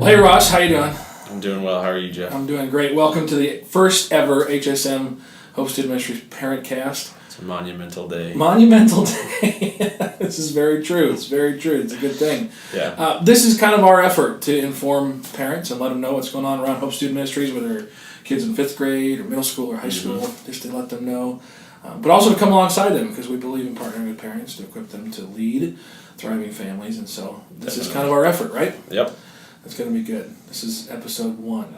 Well, hey Ross, how you doing? I'm doing well. How are you, Jeff? I'm doing great. Welcome to the first ever HSM Hope Student Ministries ParentCast. It's a monumental day. Monumental day. This is very true. It's very true. It's a good thing. Yeah. This is kind of our effort to inform parents and let them know what's going on around Hope Student Ministries, whether kids in 5th grade or middle school or high school, just to let them know. But also to come alongside them, because we believe in partnering with parents to equip them to lead thriving families. And so this is kind of our effort, right? Yep. It's going to be good. This is episode 1.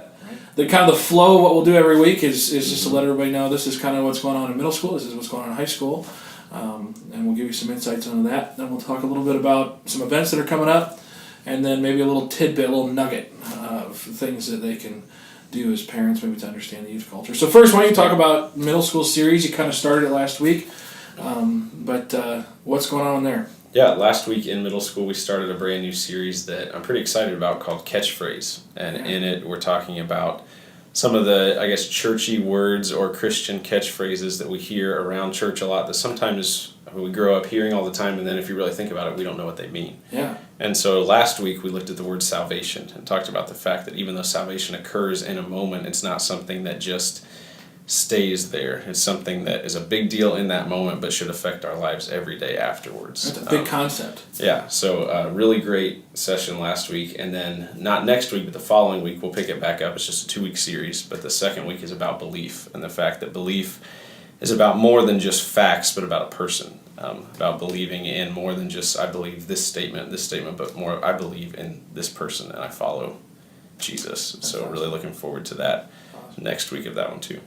The kind of the flow of what we'll do every week is just to let everybody know this is kind of what's going on in middle school, this is what's going on in high school, and we'll give you some insights into that. Then we'll talk a little bit about some events that are coming up, and then maybe a little tidbit, a little nugget of things that they can do as parents, maybe to understand the youth culture. So first, why don't you talk about middle school series? You kind of started it last week, but what's going on there? Yeah, last week in middle school we started a brand new series that I'm pretty excited about called Catchphrase. And in it we're talking about some of the, I guess, churchy words or Christian catchphrases that we hear around church a lot that sometimes we grow up hearing all the time, and then if you really think about it, we don't know what they mean. Yeah. And so last week we looked at the word salvation and talked about the fact that even though salvation occurs in a moment, it's not something that just stays there. It's something that is a big deal in that moment, but should affect our lives every day afterwards. That's a big concept. Yeah, so really great session last week, and then not next week, but the following week we'll pick it back up. It's just a 2-week series, but the second week is about belief, and the fact that belief is about more than just facts, but about a person, about believing in more than just I believe this statement, but more I believe in this person, and I follow Jesus. That's so awesome. Really looking forward to that. Next week of that one too.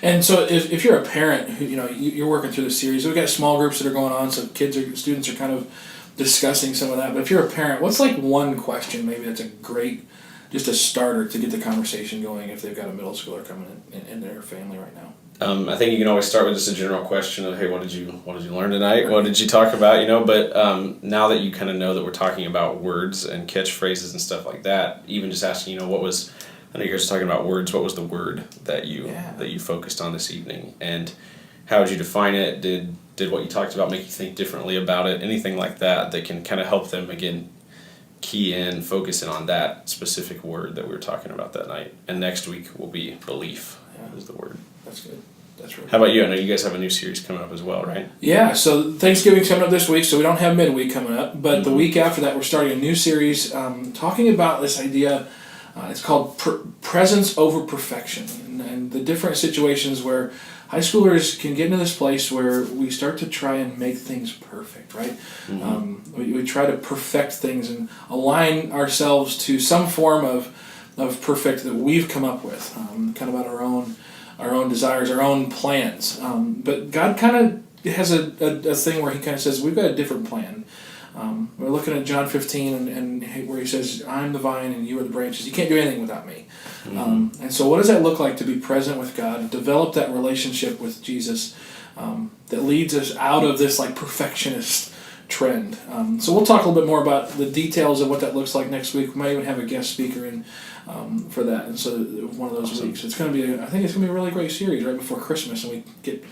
And so if you're a parent who you're working through the series, we've got small groups that are going on, so students are kind of discussing some of that. But if you're a parent, what's like one question maybe that's a great, just a starter to get the conversation going if they've got a middle schooler coming in their family right now? I think you can always start with just a general question of, hey, what did you learn tonight? What did you talk about? But now that you kind of know that we're talking about words and catchphrases and stuff like that, even just asking, what was, I know you're just talking about words. What was the word that you focused on this evening, and how would you define it? Did what you talked about make you think differently about it? Anything like that can kind of help them again key in, focus in on that specific word that we were talking about that night. And next week will be belief. Is the word. That's good. That's right. How about you? I know you guys have a new series coming up as well, right? Yeah, so Thanksgiving's coming up this week, so we don't have midweek coming up, but the week after that we're starting a new series talking about this idea. It's called presence over perfection, and the different situations where high schoolers can get into this place where we start to try and make things perfect, right? We try to perfect things and align ourselves to some form of perfect that we've come up with, kind of about our own desires, our own plans. But God kind of has a thing where He kind of says, we've got a different plan. We're looking at John 15 and where He says, I'm the vine and you are the branches. You can't do anything without me. And so what does that look like to be present with God, develop that relationship with Jesus that leads us out of this like perfectionist trend? So we'll talk a little bit more about the details of what that looks like next week. We might even have a guest speaker in for that. And so one of those weeks. It's going to be, I think it's going to be a really great series right before Christmas, and we get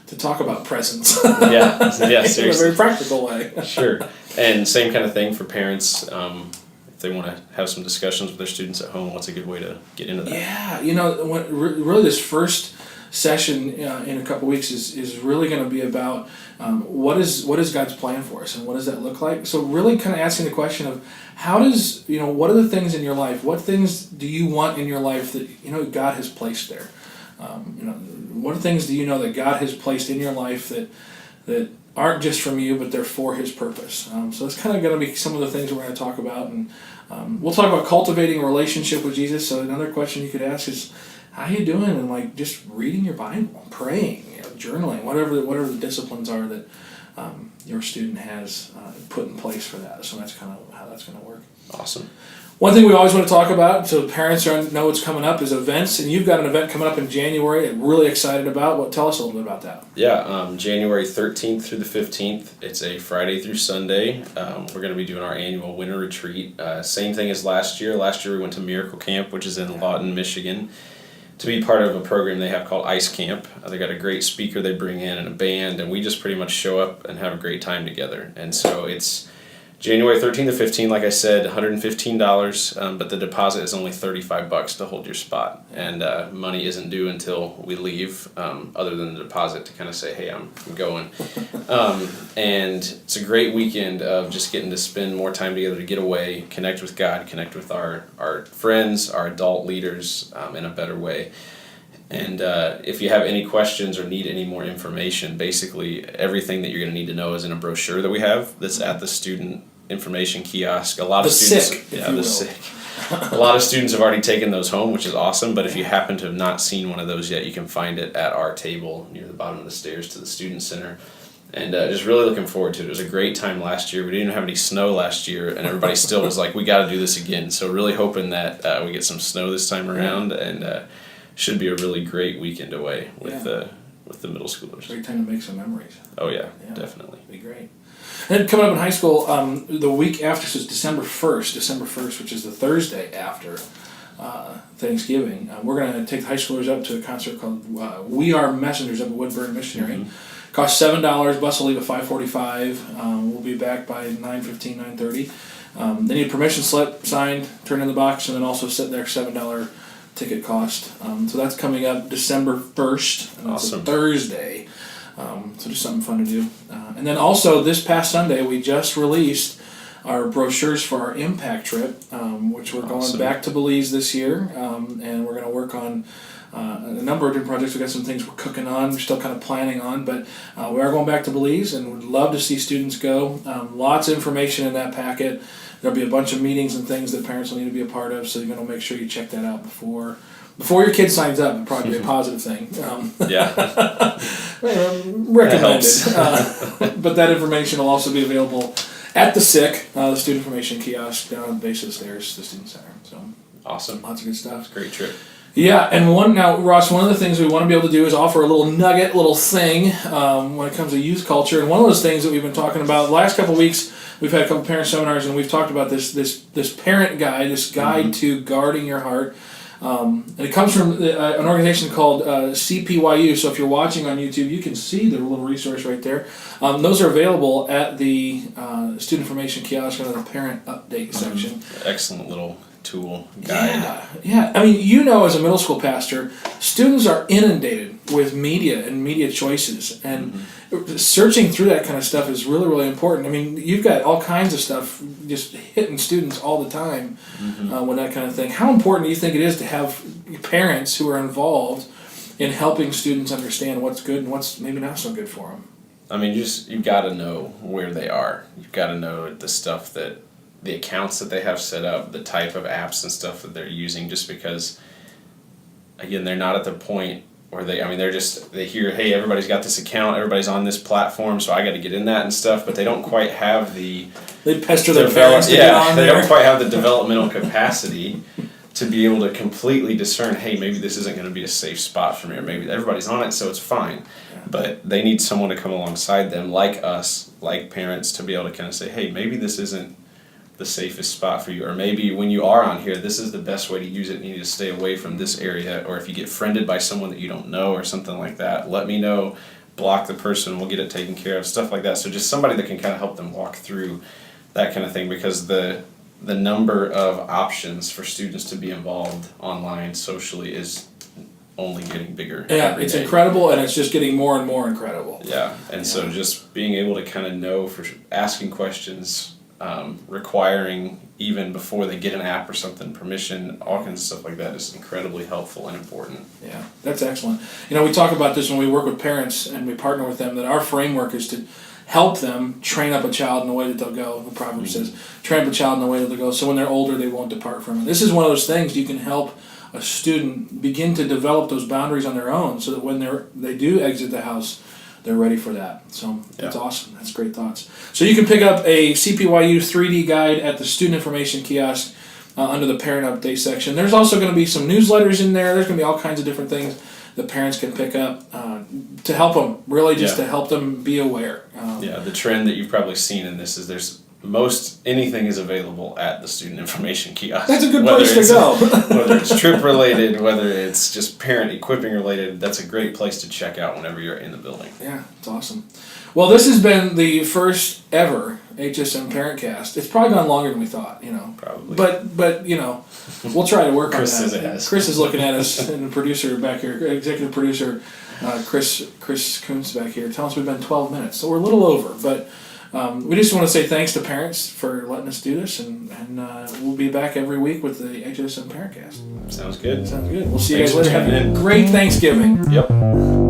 to talk about presents. Yeah, seriously. In a very practical way. Sure. And same kind of thing for parents. If they want to have some discussions with their students at home, what's a good way to get into that? Yeah, really this first session in a couple weeks is really going to be about what is God's plan for us and what does that look like. So really kind of asking the question of what are the things in your life? What things do you want in your life that God has placed there? What things do you know that God has placed in your life that aren't just from you, but they're for His purpose? So it's kind of going to be some of the things we're going to talk about, and we'll talk about cultivating a relationship with Jesus. So another question you could ask is, how you doing? And like just reading your Bible, praying, journaling, whatever the disciplines are that your student has put in place for that. So that's kind of how that's going to work. Awesome. One thing we always want to talk about, so parents know what's coming up, is events. And you've got an event coming up in January that I'm really excited about. Tell us a little bit about that. Yeah, January 13th through the 15th. It's a Friday through Sunday. We're going to be doing our annual winter retreat. Same thing as last year. Last year we went to Miracle Camp, which is in Lawton, Michigan, to be part of a program they have called Ice Camp. They got a great speaker they bring in and a band, and we just pretty much show up and have a great time together. And so it's January 13th to 15th, like I said, $115, but the deposit is only $35 to hold your spot, and money isn't due until we leave, other than the deposit to kind of say, hey, I'm going. And it's a great weekend of just getting to spend more time together, to get away, connect with God, connect with our friends, our adult leaders in a better way. And if you have any questions or need any more information, basically everything that you're going to need to know is in a brochure that we have that's at the student information kiosk. A lot of students, the SICK. A lot of students have already taken those home, which is awesome. But if you happen to have not seen one of those yet, you can find it at our table near the bottom of the stairs to the student center. And just really looking forward to it. It was a great time last year. We didn't have any snow last year, and everybody still was like, "We got to do this again." So really hoping that we get some snow this time around, and should be a really great weekend away with the middle schoolers. Great time to make some memories. Oh yeah. Definitely. Be great. And coming up in high school, the week after, so it's December 1st, which is the Thursday after Thanksgiving, we're going to take the high schoolers up to a concert called We Are Messengers up at Woodburn Missionary. Mm-hmm. Costs $7, bus will leave at 5:45. We'll be back by 9:15, 9:30. They need a permission slip signed, turn in the box, and then also set their $7 ticket cost. So that's coming up December 1st, and it's a Thursday. So just something fun to do. And then also this past Sunday, we just released our brochures for our impact trip, which we're going back to Belize this year, and we're going to work on a number of different projects. We've got some things we're cooking on, we're still kind of planning on, but we are going back to Belize, and would love to see students go. Lots of information in that packet. There'll be a bunch of meetings and things that parents will need to be a part of, so you're going to make sure you check that out before your kid signs up. It'd probably be a positive thing. Recommended. But that information will also be available at the SICK, the Student Information Kiosk, down at the base of the stairs, the Student Center. So awesome. Lots of good stuff. It's a great trip. Yeah, and Ross, one of the things we want to be able to do is offer a little nugget, little thing when it comes to youth culture. And one of those things that we've been talking about the last couple of weeks, we've had a couple parent seminars, and we've talked about this parent guide, this guide to guarding your heart. And it comes from an organization called CPYU. So if you're watching on YouTube, you can see the little resource right there. Those are available at the Student Information Kiosk under the Parent Update section. Excellent little tool guide. Yeah. I mean, as a middle school pastor, students are inundated with media and media choices, and searching through that kind of stuff is really, really important. I mean, you've got all kinds of stuff just hitting students all the time with that kind of thing. How important do you think it is to have parents who are involved in helping students understand what's good and what's maybe not so good for them? I mean, you've got to know where they are. You've got to know the accounts that they have set up, the type of apps and stuff that they're using, just because, again, they're not at the point where they hear, hey, everybody's got this account, everybody's on this platform, so I got to get in that and stuff, but they don't quite have they pester their parents to get on there. They don't quite have the developmental capacity to be able to completely discern, hey, maybe this isn't going to be a safe spot for me, or maybe everybody's on it, so it's fine. But they need someone to come alongside them, like us, like parents, to be able to kind of say, hey, maybe this isn't the safest spot for you, or maybe when you are on here, this is the best way to use it, and you need to stay away from this area. Or if you get friended by someone that you don't know or something like that, let me know, block the person, we'll get it taken care of, stuff like that. So just somebody that can kind of help them walk through that kind of thing, because the number of options for students to be involved online socially is only getting bigger. Yeah, it's incredible, and it's just getting more and more incredible. Yeah, and so just being able to kind of know, for asking questions, requiring, even before they get an app or something, permission, all kinds of stuff like that is incredibly helpful and important. Yeah, that's excellent. We talk about this when we work with parents and we partner with them, that our framework is to help them train up a child in the way that they'll go. The Proverbs says, train up a child in the way that they'll go, so when they're older they won't depart from it. This is one of those things you can help a student begin to develop those boundaries on their own, so that when they do exit the house, they're ready for that. So that's awesome. That's great thoughts. So you can pick up a CPYU 3D guide at the Student Information Kiosk under the Parent Update section. There's also going to be some newsletters in there. There's going to be all kinds of different things that parents can pick up to help them, really just to help them be aware. The trend that you've probably seen in this is anything is available at the Student Information Kiosk. That's a good place to go. Whether it's trip related, whether it's just parent equipping related, that's a great place to check out whenever you're in the building. Yeah, it's awesome. Well, this has been the first ever HSM ParentCast. It's probably gone longer than we thought, Probably. But we'll try to work on Chris that. says it has. Chris is looking at us, and the producer back here, executive producer, Chris Kuntz back here, telling us we've been 12 minutes, so we're a little over. But we just want to say thanks to parents for letting us do this, and we'll be back every week with the HSM ParentCast. Sounds good. Sounds good. We'll see you Thanks guys for later. Have tuning a in. great Thanksgiving. Yep.